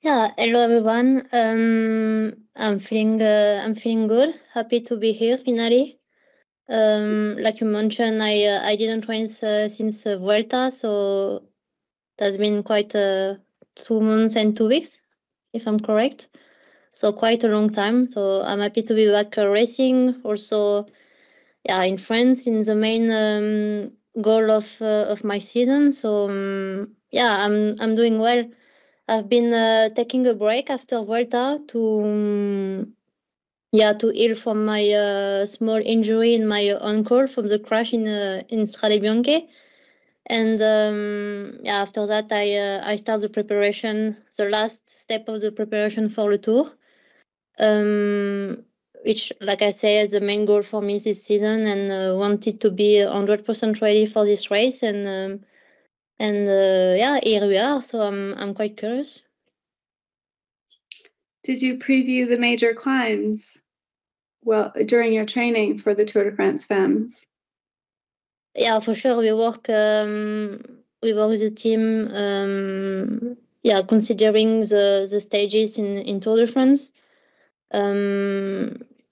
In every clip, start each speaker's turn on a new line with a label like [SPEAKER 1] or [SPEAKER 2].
[SPEAKER 1] Yeah, hello everyone. I'm feeling good. Happy to be here finally. Like you mentioned, I didn't race since Vuelta, so that's been quite 2 months and 2 weeks, if I'm correct. So quite a long time. So I'm happy to be back racing. Also, yeah, in France in the main goal of my season. So yeah, I'm doing well. I've been taking a break after Vuelta to heal from my small injury in my ankle from the crash in Strade Bianche. And yeah, after that I start the preparation, the last step of the preparation for the Tour, which, like I say, is the main goal for me this season, and wanted to be 100% ready for this race. And yeah, here we are. So I'm quite curious.
[SPEAKER 2] Did you preview the major climbs during your training for the Tour de France Femmes?
[SPEAKER 1] Yeah, for sure. We work with the team. Yeah, considering the stages in Tour de France.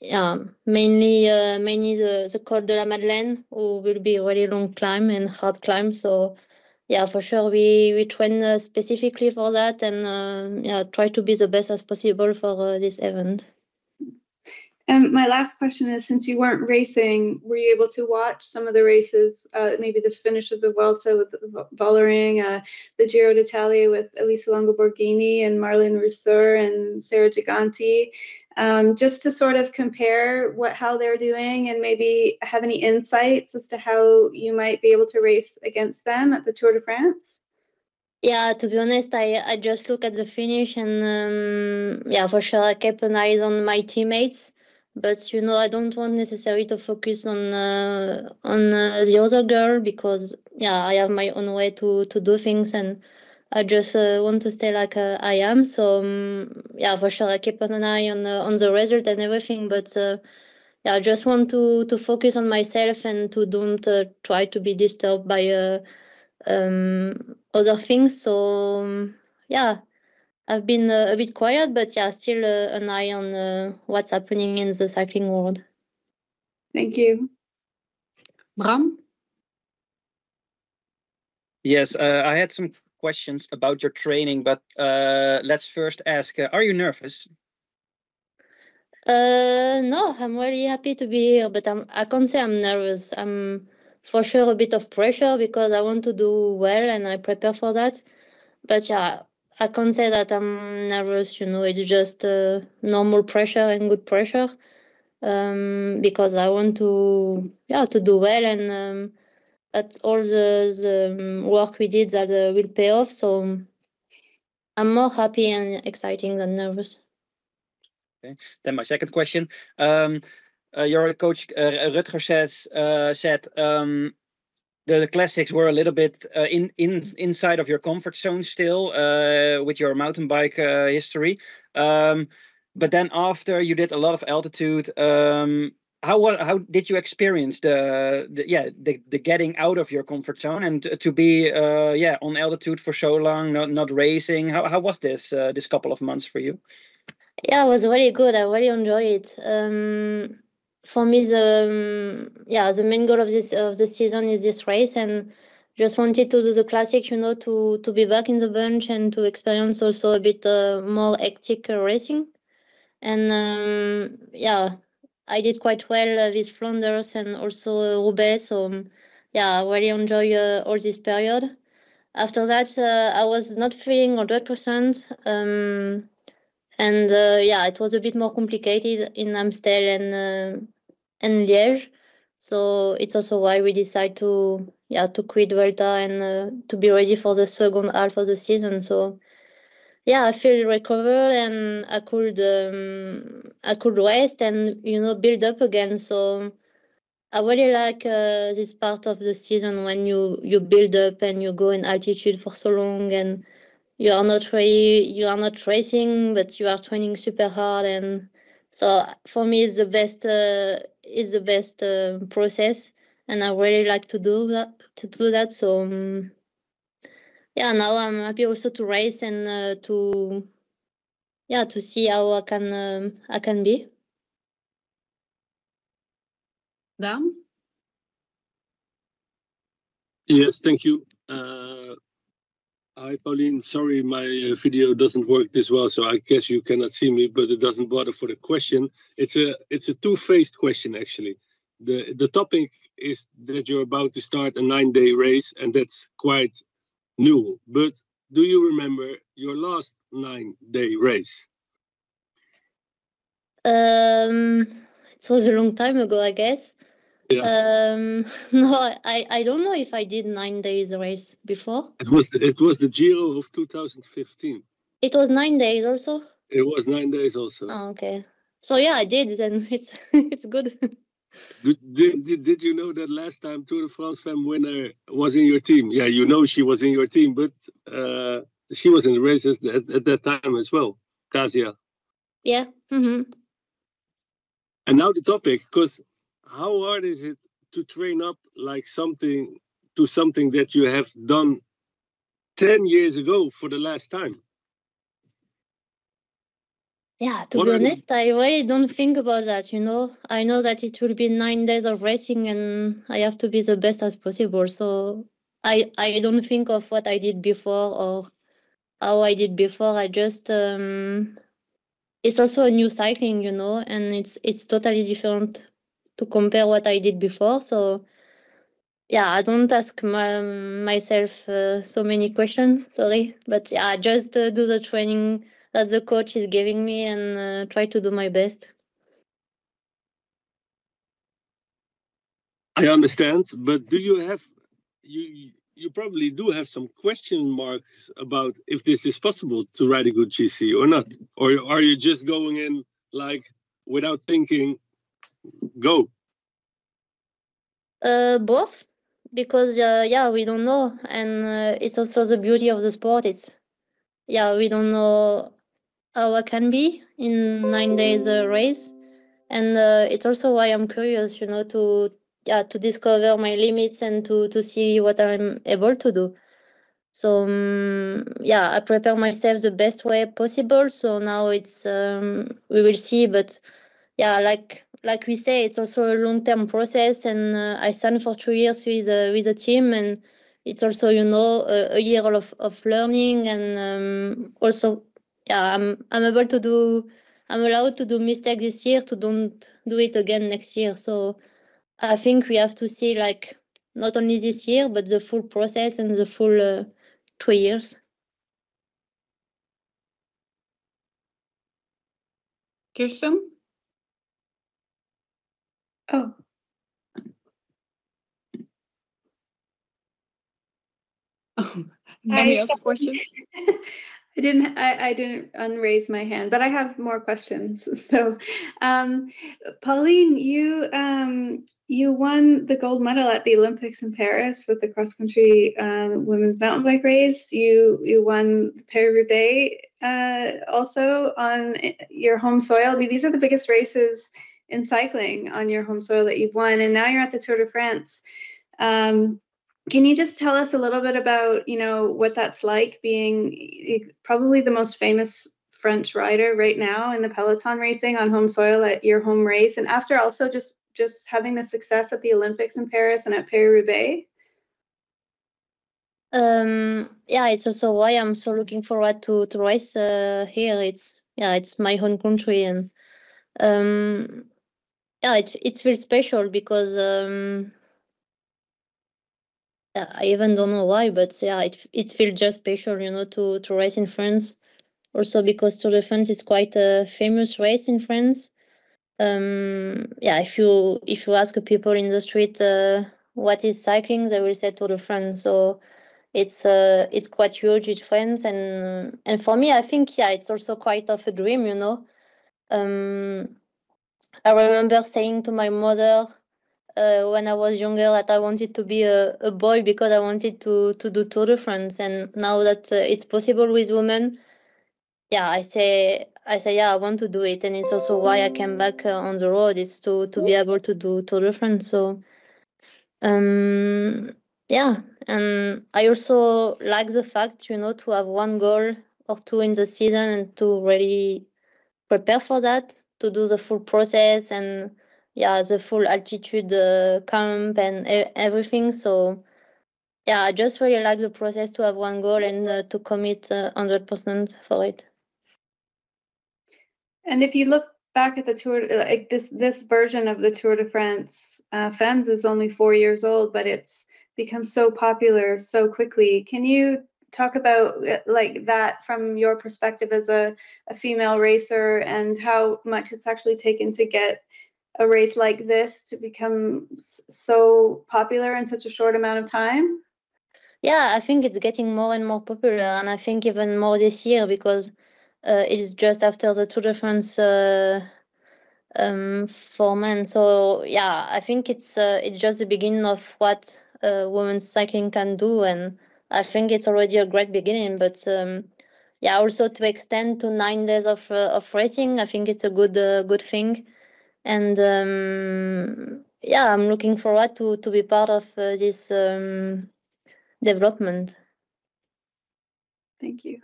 [SPEAKER 1] Yeah, mainly the Col de la Madeleine, who will be a really long climb and hard climb. So yeah, for sure we train specifically for that, and yeah, try to be the best as possible for this event.
[SPEAKER 2] My last question is, since you weren't racing, were you able to watch some of the races, maybe the finish of the Vuelta with Vollering, the Giro d'Italia with Elisa Longo-Borghini and Marlene Rousseau and Sarah Giganti, just to sort of compare how they're doing and maybe have any insights as to how you might be able to race against them at the Tour de France?
[SPEAKER 1] Yeah, to be honest, I just look at the finish, and yeah, for sure I kept an eye on my teammates. But I don't want necessarily to focus on the other girl, because yeah, I have my own way to do things, and I just want to stay like I am. So yeah, for sure I keep an eye on the result and everything. But yeah, I just want to focus on myself and to don't try to be disturbed by other things. So yeah, I've been a bit quiet, but yeah, still an eye on what's happening in the cycling world.
[SPEAKER 2] Thank you.
[SPEAKER 3] Bram? Yes, I had some questions about your training, but let's first ask, are you nervous?
[SPEAKER 1] No, I'm really happy to be here, but I can't say I'm nervous. I'm for sure a bit of pressure because I want to do well and I prepare for that. But yeah, I can't say that I'm nervous, it's just normal pressure and good pressure, because I want to do well, and that's all the work we did that will pay off. So I'm more happy and exciting than nervous.
[SPEAKER 3] Okay. Then my second question, your coach Rutger said the classics were a little bit inside of your comfort zone still, with your mountain bike history. But then after you did a lot of altitude, how did you experience the getting out of your comfort zone and to be on altitude for so long, not racing? How was this couple of months for you?
[SPEAKER 1] Yeah, it was really good. I really enjoy it. For me, the main goal of the season is this race, and just wanted to do the classic, to be back in the bunch and to experience also a bit more hectic racing. And yeah, I did quite well with Flanders and also Roubaix. So yeah, I really enjoy all this period. After that, I was not feeling 100%. And yeah, it was a bit more complicated in Amstel and Liège. So it's also why we decided to quit Vuelta and to be ready for the second half of the season. So yeah, I feel recovered and I could rest and build up again. So I really like this part of the season when you build up and you go in altitude for so long, and you are not racing, but you are training super hard. And so for me, it's the best process, and I really like to do that. So yeah, now I'm happy also to race and to see how I can be.
[SPEAKER 2] Dan?
[SPEAKER 4] Yes, thank you. Hi, Pauline. Sorry, my video doesn't work this well, so I guess you cannot see me, but it doesn't bother for the question. It's a two-faced question, actually. The topic is that you're about to start a 9-day race, and that's quite new. But do you remember your last 9-day race?
[SPEAKER 1] It was a long time ago, I guess.
[SPEAKER 4] Yeah.
[SPEAKER 1] No, I don't know if I did 9 days race before.
[SPEAKER 4] It was the Giro of 2015.
[SPEAKER 1] It was 9 days also?
[SPEAKER 4] It was 9 days also.
[SPEAKER 1] Oh, okay. So yeah, I did, and it's good.
[SPEAKER 4] Did you know that last time Tour de France Femmes winner was in your team? Yeah, you know she was in your team, but she was in the races at that time as well, Kasia.
[SPEAKER 1] Yeah. Mm-hmm.
[SPEAKER 4] And now the topic, because how hard is it to train up like something that you have done 10 years ago for the last time?
[SPEAKER 1] Yeah, to be honest, I really don't think about that, you know. I know that it will be 9 days of racing and I have to be the best as possible. So I don't think of what I did before or how I did before. I just it's also a new cycling, you know, and it's totally different to compare what I did before. So yeah, I don't ask myself so many questions, sorry, but yeah, I just do the training that the coach is giving me and try to do my best.
[SPEAKER 4] I understand, but do you have you probably do have some question marks about if this is possible to ride a good GC or not, or are you just going in like without thinking, go?
[SPEAKER 1] Both, because yeah, we don't know, and it's also the beauty of the sport. It's we don't know how I can be in 9 days race, and it's also why I'm curious, you know, to discover my limits and to see what I'm able to do. So I prepare myself the best way possible. So now it's we will see, but yeah, like we say, it's also a long-term process, and I signed for 2 years with a team, and it's also, you know, a year of learning, and also I'm able to do. I'm allowed to do mistakes this year to don't do it again next year. So I think we have to see like not only this year but the full process and the full 2 years.
[SPEAKER 2] Kirsten? Oh. Let me ask questions. I didn't unraise my hand, but I have more questions. So, Pauline, you won the gold medal at the Olympics in Paris with the cross country women's mountain bike race. You won Paris-Roubaix also on your home soil. I mean, these are the biggest races in cycling on your home soil that you've won, and now you're at the Tour de France. Can you just tell us a little bit about, you know, what that's like being probably the most famous French rider right now in the peloton racing on home soil at your home race, and after also just having the success at the Olympics in Paris and at Paris-Roubaix?
[SPEAKER 1] It's also why I'm so looking forward to race here. It's my home country, and it feels special because I even don't know why, but it feels just special, you know, to race in France. Also because Tour de France is quite a famous race in France. If you ask people in the street what is cycling, they will say Tour de France. So it's quite huge in France, and for me, I think it's also quite of a dream, you know. I remember saying to my mother when I was younger that I wanted to be a boy because I wanted to do Tour de France, and now that it's possible with women, I say I want to do it, and it's also why I came back on the road. It's to be able to do Tour de France. So And I also like the fact, you know, to have one goal or two in the season and to really prepare for that, to do the full process and the full altitude camp and everything. So yeah, I just really like the process to have one goal and to commit 100% for it.
[SPEAKER 2] And if you look back at the Tour, like this version of the Tour de France Femmes is only 4 years old, but it's become so popular so quickly. Can you talk about like that from your perspective as a female racer and how much it's actually taken to get a race like this to become so popular in such a short amount of time?
[SPEAKER 1] Yeah, I think it's getting more and more popular, and I think even more this year because it's just after the Tour de France for men. So yeah, I think it's just the beginning of what women's cycling can do, and I think it's already a great beginning. But yeah, also to extend to 9 days of racing, I think it's a good thing. And yeah, I'm looking forward to be part of this development.
[SPEAKER 2] Thank you.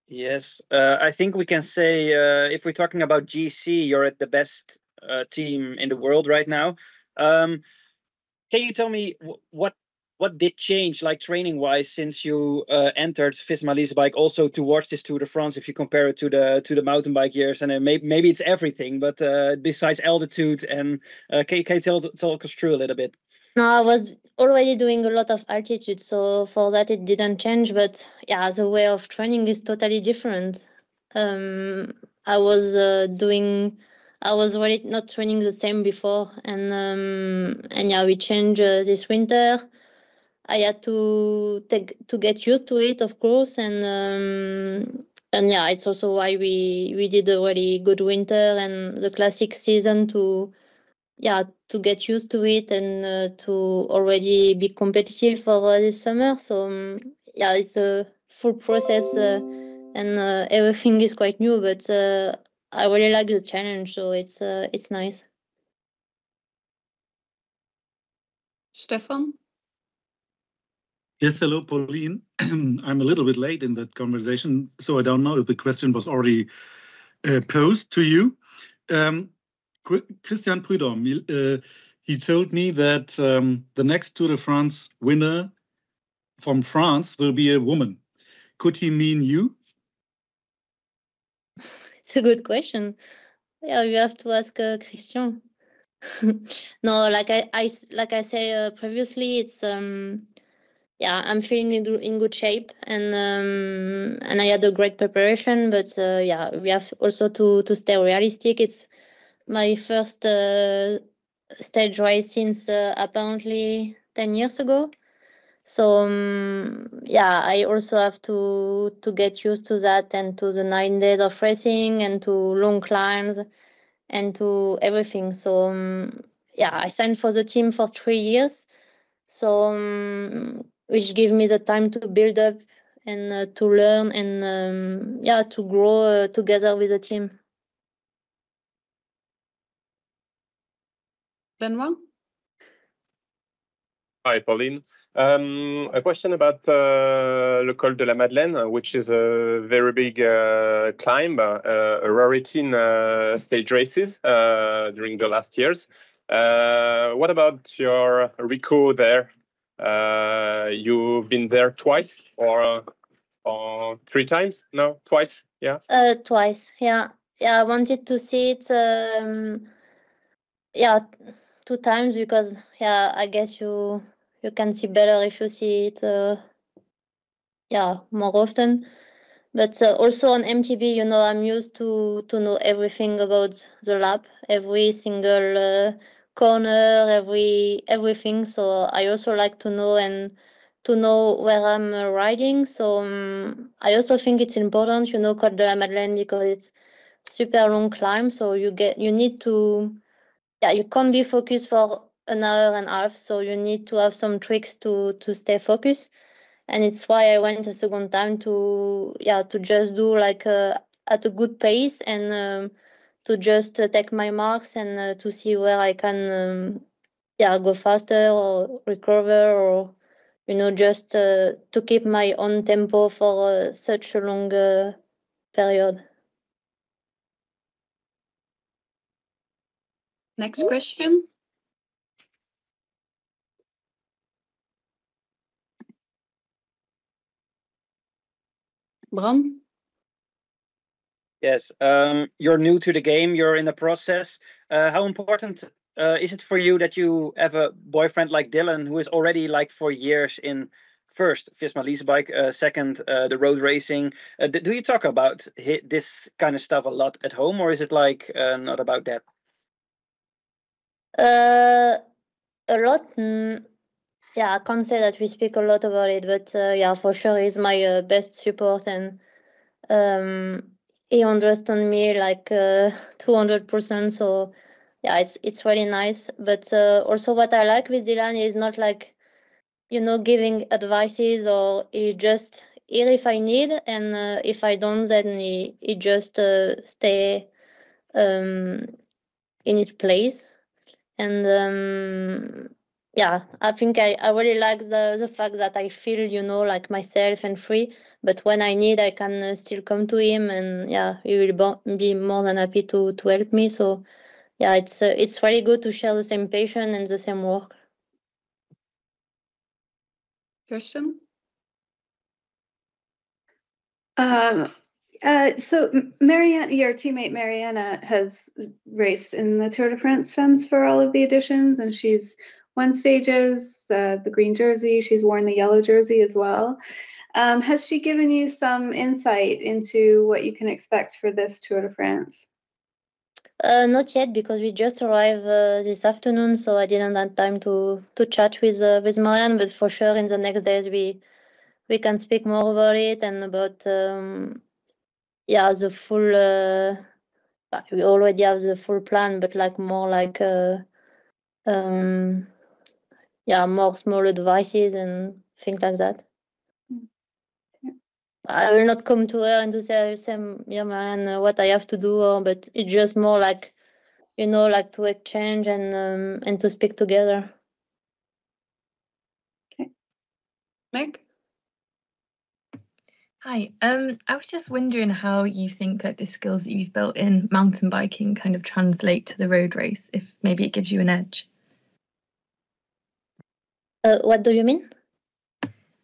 [SPEAKER 3] Yes, I think we can say if we're talking about GC, you're at the best team in the world right now. Can you tell me what did change, like training wise, since you entered Visma Lease bike also towards this Tour de France? If you compare it to the mountain bike years, and maybe it's everything, but besides altitude, and can you talk us through a little bit?
[SPEAKER 1] No, I was already doing a lot of altitude, so for that it didn't change. But yeah, the way of training is totally different. I was really not training the same before, and yeah, we changed this winter. I had to get used to it, of course, and yeah, it's also why we did a really good winter and the classic season to get used to it and to already be competitive for this summer. So yeah, it's a full process and everything is quite new, but I really like the challenge, so it's nice.
[SPEAKER 5] Stefan?
[SPEAKER 6] Yes, hello, Pauline. I'm a little bit late in that conversation, so I don't know if the question was already posed to you. Christian Prudhomme, he told me that the next Tour de France winner from France will be a woman. Could he mean you?
[SPEAKER 1] It's a good question. Yeah, you have to ask Christian. No, like I say previously, it's yeah, I'm feeling in good shape, and I had a great preparation. But yeah, we have also to stay realistic. It's my first stage race since apparently 10 years ago. So yeah, I also have to get used to that and to the 9 days of racing and to long climbs and to everything. So yeah, I signed for the team for 3 years, so which gave me the time to build up and to learn and yeah, to grow together with the team.
[SPEAKER 5] Benoit?
[SPEAKER 7] Hi, Pauline. A question about Le Col de la Madeleine, which is a very big climb, a rarity in stage races during the last years. What about your Rico there? You've been there twice or 3 times? No, twice. Yeah.
[SPEAKER 1] Twice. Yeah. I wanted to see it. Yeah, 2 times because yeah, I guess you can see better if you see it yeah, more often. But also on MTB, you know, I'm used to know everything about the lap, every single corner, everything. So I also like to know and to know where I'm riding. So I also think it's important, you know, Col de la Madeleine, because it's super long climb. So you need to, yeah, you can't be focused for an hour and a half. So you need to have some tricks to stay focused. And it's why I went a second time to just do like at a good pace and to just take my marks and to see where I can go faster or recover, or just to keep my own tempo for such a long period.
[SPEAKER 2] Next question. Bram?
[SPEAKER 3] Yes, you're new to the game, you're in the process. How important is it for you that you have a boyfriend like Dylan, who is already like for years in first Visma Lease bike, second the road racing? Do you talk about this kind of stuff a lot at home, or is it like not about that?
[SPEAKER 1] A lot. Yeah, I can't say that we speak a lot about it, but yeah, for sure he's my best support, and he understands me like 200%. So yeah, it's really nice. But also what I like with Dylan is not like, giving advices, or he just here if I need, and if I don't, then he just stay in his place. And yeah, I think I really like the fact that I feel, like myself and free. But when I need, I can still come to him, and yeah, he will be more than happy to help me. So yeah, it's really good to share the same passion and the same work.
[SPEAKER 2] Kirsten? So Mariana, your teammate Mariana, has raced in the Tour de France Femmes for all of the editions, and she's won stages, the green jersey, she's worn the yellow jersey as well. Has she given you some insight into what you can expect for this Tour de France?
[SPEAKER 1] Not yet, because we just arrived this afternoon, so I didn't have time to chat with Marianne, but for sure in the next days we can speak more about it, and about yeah, the full we already have the full plan, but like more like yeah, more small advices and things like that. I will not come to her and to say, yeah, man, what I have to do, but it's just more like, like to exchange and to speak together.
[SPEAKER 2] Okay. Meg?
[SPEAKER 5] Hi, I was just wondering how you think that the skills that you've built in mountain biking kind of translate to the road race, if maybe it gives you an edge.
[SPEAKER 1] What do you mean?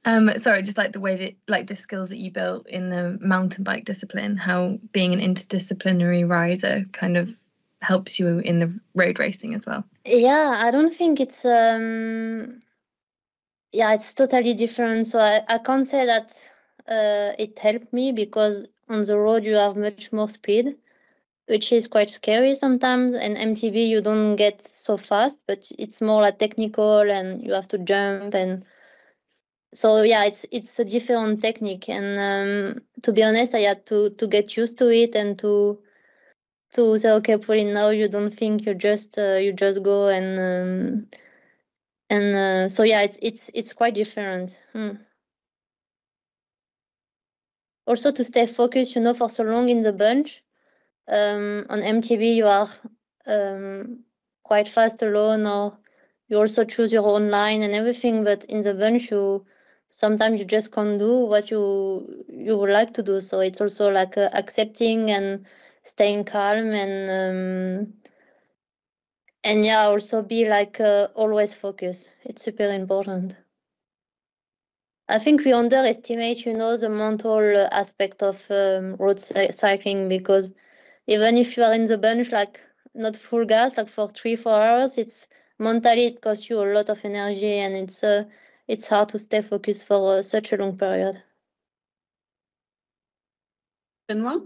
[SPEAKER 5] Sorry, just like the way that, like the skills that you built in the mountain bike discipline, how being an interdisciplinary rider kind of helps you in the road racing as well.
[SPEAKER 1] Yeah, I don't think it's yeah, it's totally different. So I can't say that it helped me, because on the road you have much more speed, which is quite scary sometimes. And MTB you don't get so fast, but it's more like technical, and you have to jump, and so yeah, it's a different technique. And to be honest, I had to get used to it, and to say, okay, Pauline, now you don't think, you just go, and so yeah, it's quite different. Also to stay focused, for so long in the bunch. On MTB you are quite fast alone, or you also choose your own line and everything, but in the bunch sometimes you just can't do what you would like to do. So it's also like accepting and staying calm, and yeah, also be like always focused. It's super important. I think we underestimate, the mental aspect of road cycling, because even if you are in the bunch, like not full gas, like for 3-4 hours, it's mentally it costs you a lot of energy, and it's hard to stay focused for such a long period.
[SPEAKER 2] Benoit?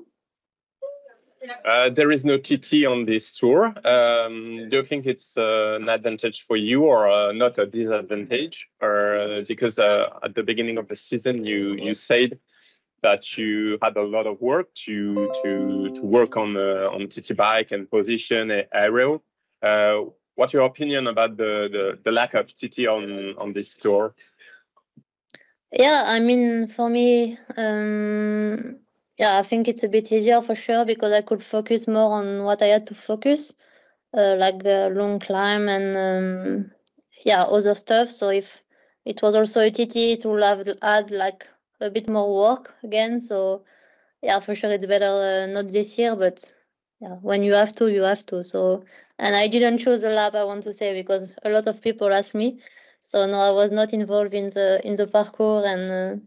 [SPEAKER 7] There is no TT on this tour. Do you think it's an advantage for you, or not a disadvantage? Or because at the beginning of the season you said that you had a lot of work to work on TT bike and position aero. What's your opinion about the lack of TT on this tour?
[SPEAKER 1] Yeah, I mean, for me, yeah, I think it's a bit easier for sure, because I could focus more on what I had to focus, like the long climb and yeah, other stuff. So if it was also a TT, it will have add like a bit more work again. So yeah, for sure it's better not this year, but yeah, when you have to, you have to. So, and I didn't choose the lap, I want to say, because a lot of people asked me. So no, I was not involved in the parcours, and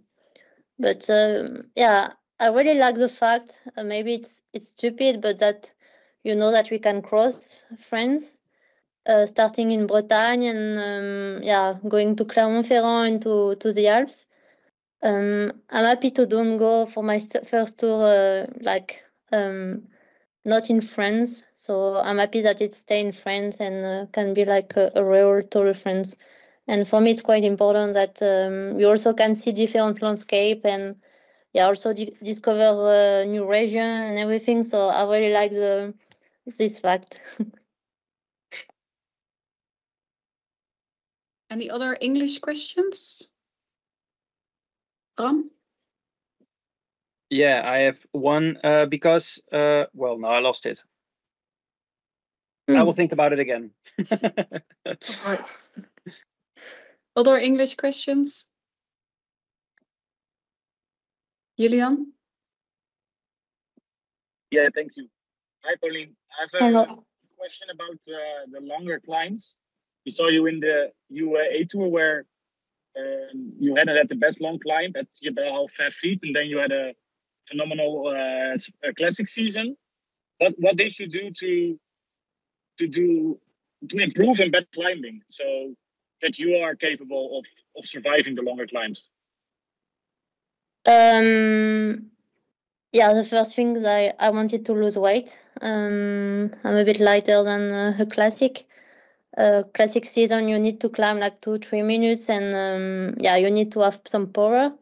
[SPEAKER 1] but yeah, I really like the fact, maybe it's stupid, but that you know that we can cross France, starting in Bretagne and yeah, going to Clermont-Ferrand and to the Alps. I'm happy to don't go for my first tour like not in France. So I'm happy that it stay in France and can be like a real Tour de France. And for me, it's quite important that you also can see different landscape and yeah, also discover new region and everything. So I really like this fact.
[SPEAKER 2] Any other English questions? Bram?
[SPEAKER 3] Yeah, I have one because well, no, I lost it. I will think about it again.
[SPEAKER 2] Right. Other English questions? Julian?
[SPEAKER 8] Yeah, thank you. Hi, Pauline. I have a question about the longer climbs. We saw you in the UAE Tour where you hadn't had the best long climb at Jebel Al Feet, and then you had a phenomenal classic season. What did you do to improve in better climbing so that you are capable of surviving the longer climbs?
[SPEAKER 1] Yeah, the first thing is I wanted to lose weight. I'm a bit lighter than a classic. Classic season, you need to climb like 2-3 minutes, and yeah, you need to have some power.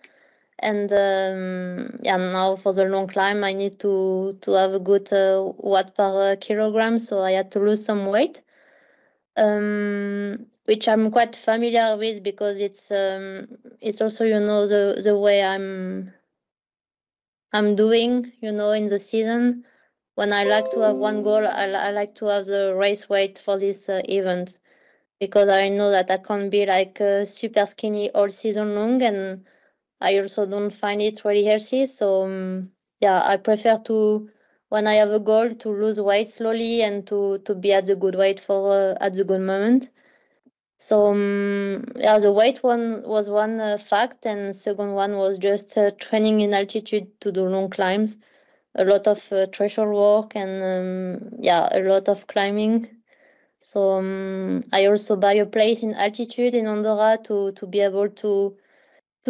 [SPEAKER 1] And yeah, now for the long climb, I need to have a good watt per kilogram, so I had to lose some weight, which I'm quite familiar with because it's also, you know, the way I'm doing, you know, in the season. When I like to have one goal, I like to have the race weight for this event, because I know that I can't be like super skinny all season long, and I also don't find it really healthy. So yeah, I prefer to, when I have a goal, to lose weight slowly and to be at the good weight for at the good moment. So yeah, the weight one was one fact, and second one was just training in altitude to do long climbs. A lot of threshold work and yeah, a lot of climbing. So I also buy a place in altitude in Andorra to be able to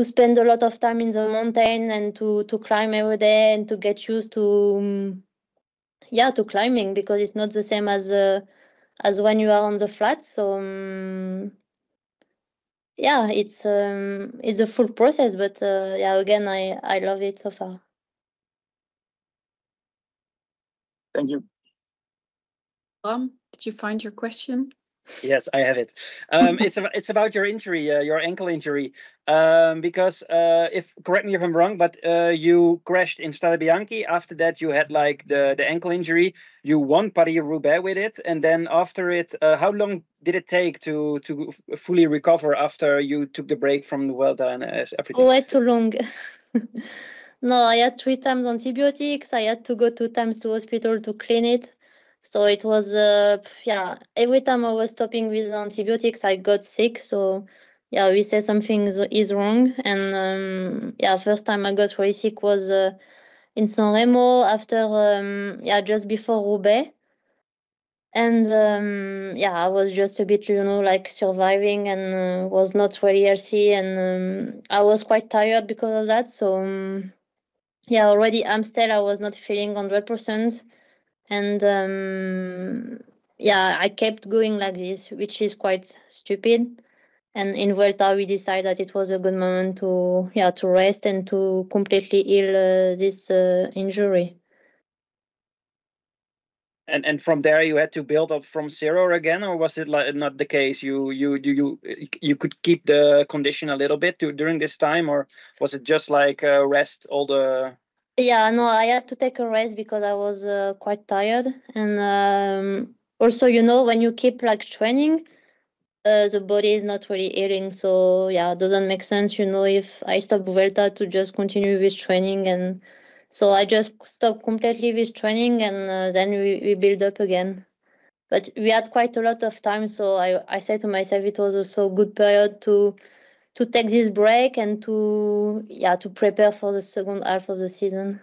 [SPEAKER 1] spend a lot of time in the mountain and to climb every day and to get used to yeah, to climbing, because it's not the same as when you are on the flat. So yeah, it's a full process, but yeah, again, I love it so far.
[SPEAKER 8] Thank you.
[SPEAKER 2] Did you find your question?
[SPEAKER 3] Yes, I have it. It's about your injury, your ankle injury. Because correct me if I'm wrong, but you crashed in Strade Bianchi. After that, you had like the ankle injury. You won Paris-Roubaix with it, and then after it, how long did it take to fully recover after you took the break from the Vuelta and everything?
[SPEAKER 1] Way too long. No, I had 3 times antibiotics. I had to go 2 times to hospital to clean it. So it was, yeah, every time I was stopping with antibiotics, I got sick. So yeah, we say something is wrong. And yeah, first time I got really sick was in San Remo after, yeah, just before Roubaix. And yeah, I was just a bit, you know, like surviving and was not really healthy. And I was quite tired because of that. So yeah, already Amstel, I was not feeling 100%. And yeah, I kept going like this, which is quite stupid. And in Vuelta, we decided that it was a good moment to rest and to completely heal this injury.
[SPEAKER 3] And from there, you had to build up from zero again, or was it like not the case? You could keep the condition a little bit during this time, or was it just like rest all the?
[SPEAKER 1] Yeah, no, I had to take a rest because I was quite tired. And also, you know, when you keep like training, the body is not really healing. So yeah, it doesn't make sense, you know, if I stop Vuelta to just continue with training. And so I just stopped completely with training, and then we build up again. But we had quite a lot of time, so I said to myself it was also a good period to take this break and to prepare for the second half of the season.